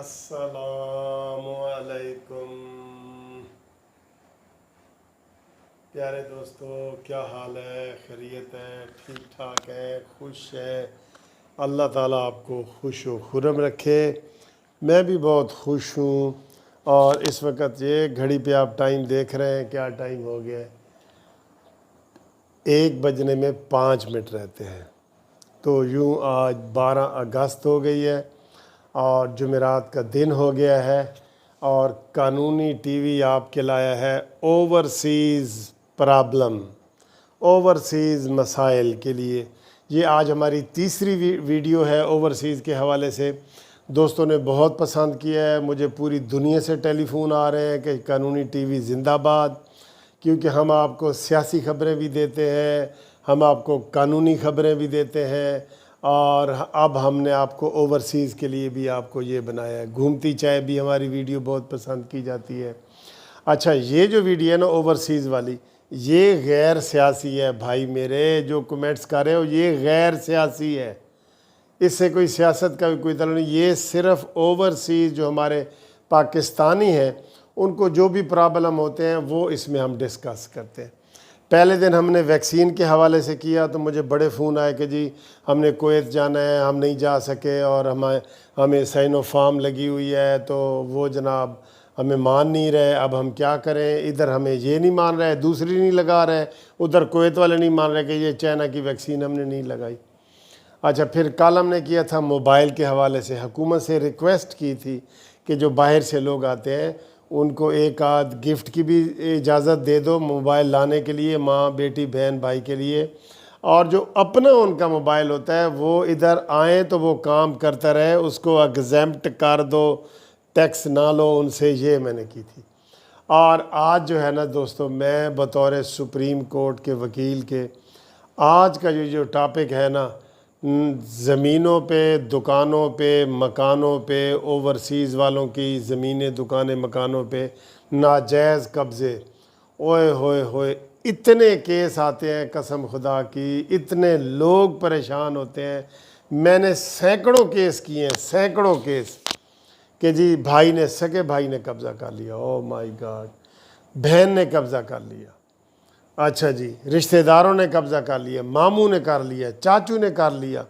अस्सलामुअलैकुम प्यारे दोस्तों, क्या हाल है? खैरियत है? ठीक ठाक है? खुश है? अल्लाह ताला आपको खुश व खुरम रखे। मैं भी बहुत खुश हूँ। और इस वक्त ये घड़ी पे आप टाइम देख रहे हैं, क्या टाइम हो गया है? 1 बजने में 5 मिनट रहते हैं। तो यूँ आज 12 अगस्त हो गई है और जुमेरात का दिन हो गया है और कानूनी टीवी आपके लाया है ओवरसीज़ प्रॉब्लम, ओवरसीज़ मसाइल के लिए। ये आज हमारी तीसरी वीडियो है ओवरसीज़ के हवाले से। दोस्तों ने बहुत पसंद किया है। मुझे पूरी दुनिया से टेलीफ़ोन आ रहे हैं कि कानूनी टीवी ज़िंदाबाद, क्योंकि हम आपको सियासी खबरें भी देते हैं, हम आपको कानूनी खबरें भी देते हैं और अब हमने आपको ओवरसीज़ के लिए भी आपको ये बनाया है। घूमती चाय भी हमारी वीडियो बहुत पसंद की जाती है। अच्छा, ये जो वीडियो है ना ओवरसीज़ वाली, ये गैर सियासी है भाई मेरे। जो कमेंट्स कर रहे हो ये गैर सियासी है, इससे कोई सियासत का भी कोई ताल्लुक नहीं। ये सिर्फ ओवरसीज़ जो हमारे पाकिस्तानी हैं उनको जो भी प्रॉब्लम होते हैं वो इसमें हम डिस्कस करते हैं। पहले दिन हमने वैक्सीन के हवाले से किया तो मुझे बड़े फ़ोन आए कि जी हमने कुवैत जाना है, हम नहीं जा सके और हमें साइनोफार्म लगी हुई है तो वो जनाब हमें मान नहीं रहे, अब हम क्या करें? इधर हमें ये नहीं मान रहे, दूसरी नहीं लगा रहे, उधर कुवैत वाले नहीं मान रहे कि ये चाइना की वैक्सीन हमने नहीं लगाई। अच्छा, फिर कल हमने किया था मोबाइल के हवाले से। हुकूमत से रिक्वेस्ट की थी कि जो बाहर से लोग आते हैं उनको एक आध गिफ्ट की भी इजाज़त दे दो मोबाइल लाने के लिए, माँ बेटी बहन भाई के लिए। और जो अपना उनका मोबाइल होता है वो इधर आए तो वो काम करता रहे, उसको एग्जेम्प्ट कर दो, टैक्स ना लो उनसे। ये मैंने की थी। और आज जो है ना दोस्तों, मैं बतौर सुप्रीम कोर्ट के वकील के आज का जो टॉपिक है ना, ज़मीनों पे, दुकानों पे, मकानों पे, ओवरसीज़ वालों की ज़मीनें, दुकानें, मकानों पे नाजायज़ कब्ज़े। ओए होए होए, इतने केस आते हैं कसम खुदा की, इतने लोग परेशान होते हैं। मैंने सैकड़ों केस किए हैं, सैकड़ों केस कि जी भाई ने, सगे भाई ने कब्ज़ा कर लिया, ओ माय गॉड, बहन ने कब्ज़ा कर लिया, अच्छा जी रिश्तेदारों ने कब्ज़ा कर लिया, मामू ने कर लिया, चाचू ने कर लिया।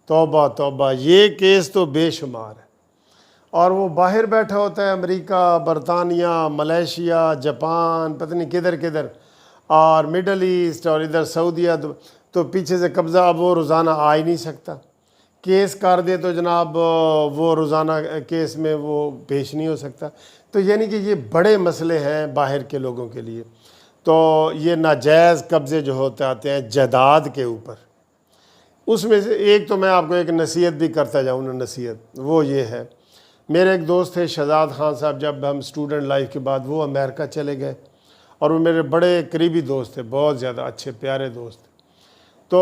तौबा तौबा, ये केस तो बेशुमार है। और वो बाहर बैठा होता है, अमेरिका, बरतानिया, मलेशिया, जापान, पता नहीं किधर किधर, और मिडल ईस्ट और इधर सऊदीया, तो पीछे से कब्ज़ा। अब वो रोज़ाना आ ही नहीं सकता। केस कर दे तो जनाब वो रोज़ाना केस में वो पेश नहीं हो सकता। तो यानी कि ये बड़े मसले हैं बाहर के लोगों के लिए। तो ये नाजायज़ कब्ज़े जो होते आते हैं जायदाद के ऊपर, उसमें से एक तो मैं आपको एक नसीहत भी करता जाऊँ ना, नसीहत वो ये है। मेरे एक दोस्त थे शहजाद खान साहब, जब हम स्टूडेंट लाइफ के बाद वो अमेरिका चले गए और वो मेरे बड़े करीबी दोस्त थे, बहुत ज़्यादा अच्छे प्यारे दोस्त। तो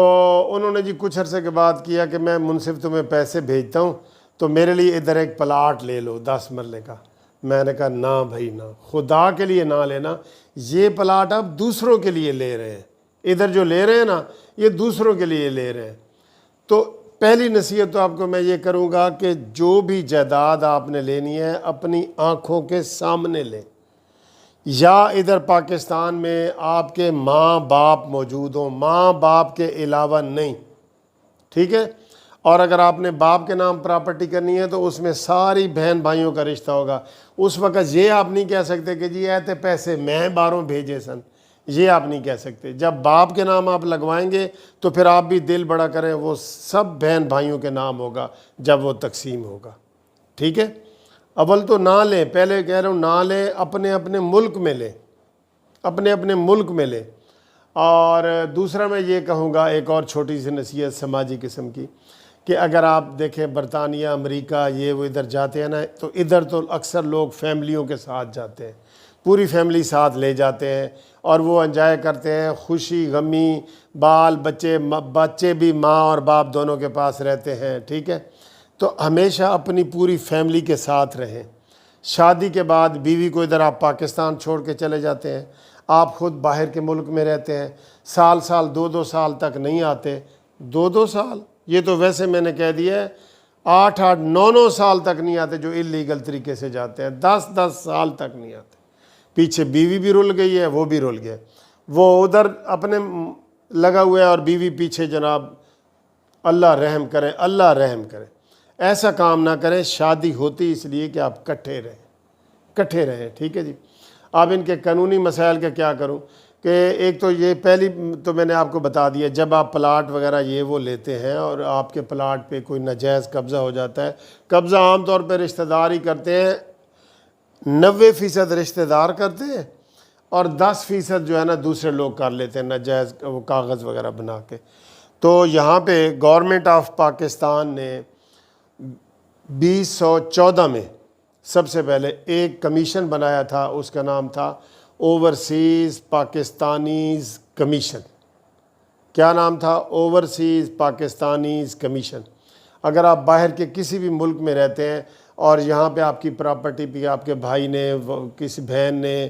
उन्होंने जी कुछ अरसे के बाद किया कि मैं मुनसिफ तुम्हें पैसे भेजता हूँ तो मेरे लिए इधर एक प्लाट ले लो 10 मरले का। मैंने कहा ना भाई ना, खुदा के लिए ना लेना, ये प्लाट आप दूसरों के लिए ले रहे हैं, इधर जो ले रहे हैं ना ये दूसरों के लिए ले रहे हैं। तो पहली नसीहत तो आपको मैं ये करूँगा कि जो भी जायदाद आपने लेनी है अपनी आँखों के सामने लें, या इधर पाकिस्तान में आपके माँ बाप मौजूद हों, माँ बाप के अलावा नहीं, ठीक है। और अगर आपने बाप के नाम प्रॉपर्टी करनी है तो उसमें सारी बहन भाइयों का रिश्ता होगा। उस वक़्त ये आप नहीं कह सकते कि जी ऐसे पैसे मैं बाहरों भेजे सन, ये आप नहीं कह सकते। जब बाप के नाम आप लगवाएंगे तो फिर आप भी दिल बड़ा करें, वो सब बहन भाइयों के नाम होगा जब वो तकसीम होगा, ठीक है। अव्वल तो ना लें, पहले कह रहा हूँ ना लें, अपने अपने मुल्क में लें, अपने अपने मुल्क में लें। और दूसरा मैं ये कहूँगा, एक और छोटी सी नसीहत समाजी किस्म की, कि अगर आप देखें बरतानिया, अमेरिका, ये वो इधर जाते हैं ना, तो इधर तो अक्सर लोग फैमिलियों के साथ जाते हैं, पूरी फैमिली साथ ले जाते हैं और वो एंजॉय करते हैं, खुशी गमी, बाल बच्चे, बच्चे भी माँ और बाप दोनों के पास रहते हैं, ठीक है। तो हमेशा अपनी पूरी फैमिली के साथ रहें। शादी के बाद बीवी को इधर आप पाकिस्तान छोड़ के चले जाते हैं, आप ख़ुद बाहर के मुल्क में रहते हैं, साल 2-2 साल तक नहीं आते। 2-2 साल, ये तो वैसे मैंने कह दिया है 8-8, 9-9 साल तक नहीं आते जो इलीगल तरीके से जाते हैं, 10-10 साल तक नहीं आते। पीछे बीवी भी रुल गई है, वो भी रुल गया, वो उधर अपने लगा हुआ है और बीवी पीछे। जनाब अल्लाह रहम करे, अल्लाह रहम करे। ऐसा काम ना करें। शादी होती इसलिए कि आप इकट्ठे रहें, ठीक है जी। अब इनके कानूनी मसाइल का क्या करूं कि एक तो ये पहली तो मैंने आपको बता दिया, जब आप प्लाट वगैरह ये वो लेते हैं और आपके प्लाट पे कोई नाजायज़ कब्ज़ा हो जाता है, कब्ज़ा आमतौर पर रिश्तेदार ही करते हैं, 90% रिश्तेदार करते हैं और 10% जो है ना दूसरे लोग कर लेते हैं नाजायज़ वो कागज़ वगैरह बना के। तो यहाँ पे गवर्नमेंट ऑफ पाकिस्तान ने 2014 में सबसे पहले एक कमीशन बनाया था, उसका नाम था ओवरसीज़ पाकिस्तानीज़ कमीशन। क्या नाम था? Overseas Pakistanis commission. अगर आप बाहर के किसी भी मुल्क में रहते हैं और यहाँ पे आपकी प्रॉपर्टी पे आपके भाई ने, किसी बहन ने,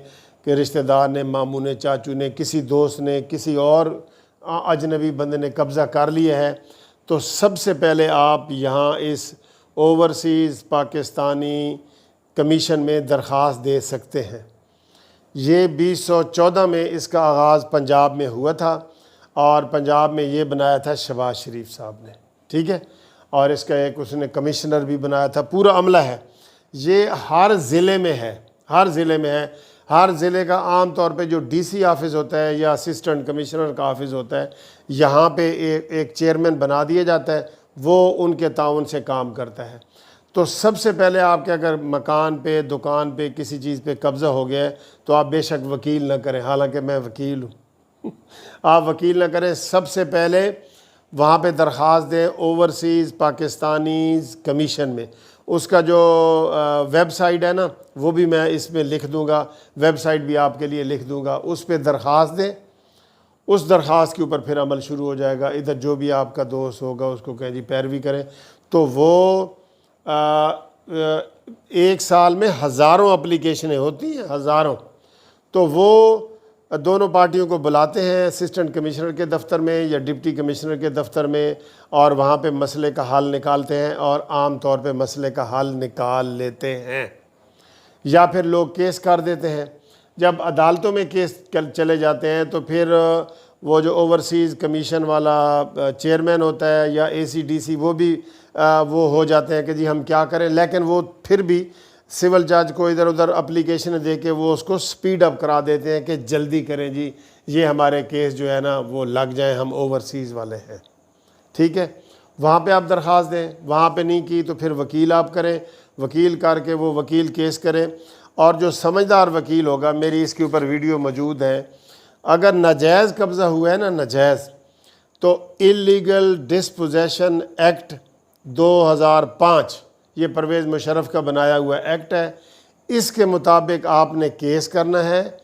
कि रिश्तेदार ने, मामू ने, चाचू ने, किसी दोस्त ने, किसी और अजनबी बंदे ने कब्ज़ा कर लिया है, तो सबसे पहले आप यहाँ इस ओवरसीज़ पाकिस्तानी कमीशन में दरख्वास्त दे सकते हैं। ये 2014 में इसका आगाज़ पंजाब में हुआ था और पंजाब में ये बनाया था शहबाज शरीफ साहब ने, ठीक है। और इसका एक उसने कमिश्नर भी बनाया था, पूरा अमला है। ये हर ज़िले में है, हर ज़िले में है। हर ज़िले का आम तौर पे जो डीसी ऑफिस होता है या असिस्टेंट कमिश्नर का ऑफिस होता है, यहाँ पे एक चेयरमैन बना दिया जाता है, वो उनके ताउन से काम करता है। तो सबसे पहले आपके अगर मकान पे, दुकान पे, किसी चीज़ पे कब्ज़ा हो गया है तो आप बेशक वकील ना करें, हालांकि मैं वकील हूँ आप वकील ना करें। सबसे पहले वहाँ पे दरख्वास्त दें ओवरसीज़ पाकिस्तानीज़ कमीशन में। उसका जो वेबसाइट है ना, वो भी मैं इसमें लिख दूँगा, वेबसाइट भी आपके लिए लिख दूँगा। उस पर दरख्वास्त दें, उस दरख्वास्त के ऊपर फिर अमल शुरू हो जाएगा। इधर जो भी आपका दोस्त होगा उसको कहें जी पैरवी करें। तो वो एक साल में हज़ारों एप्लीकेशनें होती हैं, हज़ारों। तो वो दोनों पार्टियों को बुलाते हैं असिस्टेंट कमिश्नर के दफ्तर में या डिप्टी कमिश्नर के दफ्तर में, और वहाँ पे मसले का हल निकालते हैं और आम तौर पे मसले का हल निकाल लेते हैं। या फिर लोग केस कर देते हैं। जब अदालतों में केस चले जाते हैं तो फिर वो जो ओवरसीज़ कमीशन वाला चेयरमैन होता है या ACDC, वो भी वो हो जाते हैं कि जी हम क्या करें। लेकिन वो फिर भी सिविल जज को इधर उधर एप्लीकेशन दे के वो उसको स्पीड अप करा देते हैं कि जल्दी करें जी, ये हमारे केस जो है ना वो लग जाए, हम ओवरसीज़ वाले हैं, ठीक है। वहाँ पे आप दरख्वास्त दें, वहाँ पे नहीं की तो फिर वकील आप करें, वकील करके वो वकील केस करे। और जो समझदार वकील होगा, मेरी इसके ऊपर वीडियो मौजूद है, अगर नाजायज़ कब्ज़ा हुआ है ना, नाजायज़, तो इलीगल डिस्पोजेशन एक्ट 2005, ये परवेज़ मुशर्रफ का बनाया हुआ एक्ट है, इसके मुताबिक आपने केस करना है,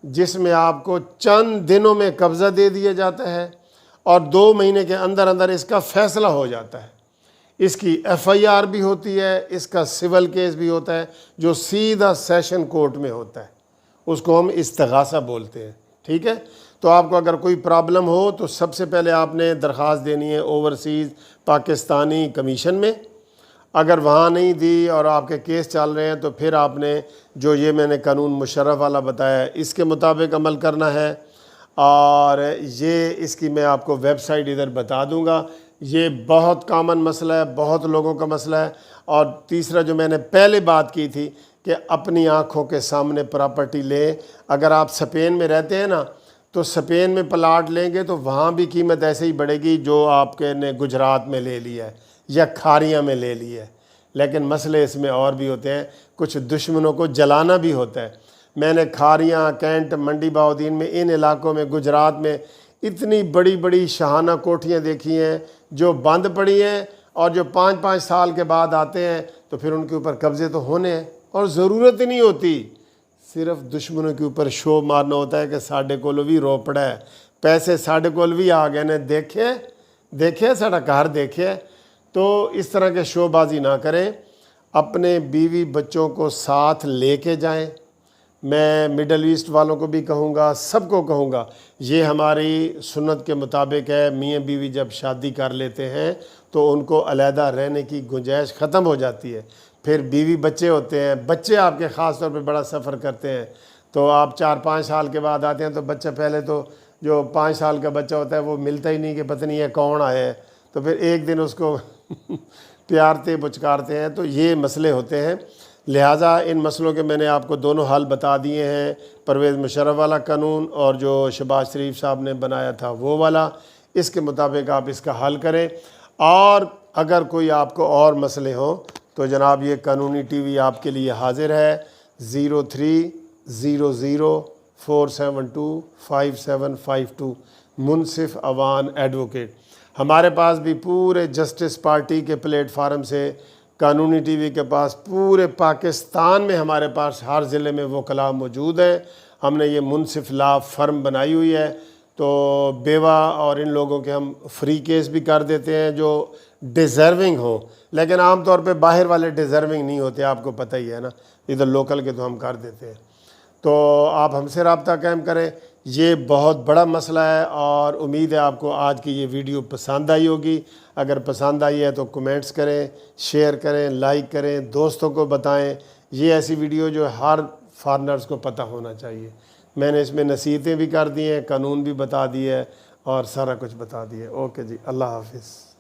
जिसमें आपको चंद दिनों में कब्ज़ा दे दिया जाता है और 2 महीने के अंदर अंदर इसका फ़ैसला हो जाता है। इसकी FIR भी होती है, इसका सिविल केस भी होता है जो सीधा सेशन कोर्ट में होता है, उसको हम इस्तिगासा बोलते हैं, ठीक है। तो आपको अगर कोई प्रॉब्लम हो तो सबसे पहले आपने दरख्वास्त देनी है ओवरसीज़ पाकिस्तानी कमीशन में। अगर वहाँ नहीं दी और आपके केस चल रहे हैं तो फिर आपने जो ये मैंने कानून मुशर्रफ वाला बताया है इसके मुताबिक अमल करना है। और ये इसकी मैं आपको वेबसाइट इधर बता दूंगा। ये बहुत कॉमन मसला है, बहुत लोगों का मसला है। और तीसरा जो मैंने पहले बात की थी कि अपनी आँखों के सामने प्रॉपर्टी लें। अगर आप स्पेन में रहते हैं ना, तो स्पेन में प्लाट लेंगे तो वहाँ भी कीमत ऐसे ही बढ़ेगी जो आपके ने गुजरात में ले लिया है या खारियाँ में ले लिया है। लेकिन मसले इसमें और भी होते हैं, कुछ दुश्मनों को जलाना भी होता है। मैंने खारियाँ, कैंट, मंडी बाउद्दीन में, इन इलाकों में, गुजरात में इतनी बड़ी बड़ी शाहाना कोठियाँ देखी हैं जो बंद पड़ी हैं और जो 5-5 साल के बाद आते हैं तो फिर उनके ऊपर कब्ज़े तो होने हैं और ज़रूरत ही नहीं होती, सिर्फ दुश्मनों के ऊपर शो मारना होता है कि साढ़े कोल भी रोपड़ा है, पैसे साढ़े कोल भी आ गए ने, देखे साढ़ा घर देखे। तो इस तरह के शोबाजी ना करें, अपने बीवी बच्चों को साथ लेके जाएं। मैं मिडल ईस्ट वालों को भी कहूँगा, सबको कहूँगा, ये हमारी सुन्नत के मुताबिक है। मियाँ बीवी जब शादी कर लेते हैं तो उनको अलहदा रहने की गुंजाइश ख़त्म हो जाती है। फिर बीवी बच्चे होते हैं, बच्चे आपके ख़ास तौर पे बड़ा सफ़र करते हैं। तो आप 4-5 साल के बाद आते हैं तो बच्चा, पहले तो जो 5 साल का बच्चा होता है वो मिलता ही नहीं कि पता नहीं है कौन आया है, तो फिर एक दिन उसको प्यारते पुचकारते हैं। तो ये मसले होते हैं। लिहाजा इन मसलों के मैंने आपको दोनों हल बता दिए हैं, परवेज़ मुशर्रफ वाला कानून और जो शहबाज शरीफ साहब ने बनाया था वो वाला। इसके मुताबिक आप इसका हल करें। और अगर कोई आपको और मसले हों तो जनाब ये कानूनी टीवी आपके लिए हाजिर है। 030047255752 मुनसिफ अवान एडवोकेट। हमारे पास भी पूरे जस्टिस पार्टी के प्लेटफार्म से कानूनी टीवी के पास पूरे पाकिस्तान में हमारे पास हर ज़िले में वो कलाम मौजूद है। हमने ये मुनसिफ लॉ फर्म बनाई हुई है। तो बेवा और इन लोगों के हम फ्री केस भी कर देते हैं जो डिज़र्विंग हो, लेकिन आम तौर पे बाहर वाले डिज़र्विंग नहीं होते, आपको पता ही है ना। इधर लोकल के तो हम कर देते हैं। तो आप हमसे रब्ता कायम करें। ये बहुत बड़ा मसला है और उम्मीद है आपको आज की ये वीडियो पसंद आई होगी। अगर पसंद आई है तो कमेंट्स करें, शेयर करें, लाइक करें, दोस्तों को बताएं। ये ऐसी वीडियो जो हर फॉरेनर्स को पता होना चाहिए। मैंने इसमें नसीहतें भी कर दी हैं, कानून भी बता दिए है और सारा कुछ बता दिया। ओके जी, अल्लाह हाफिज़।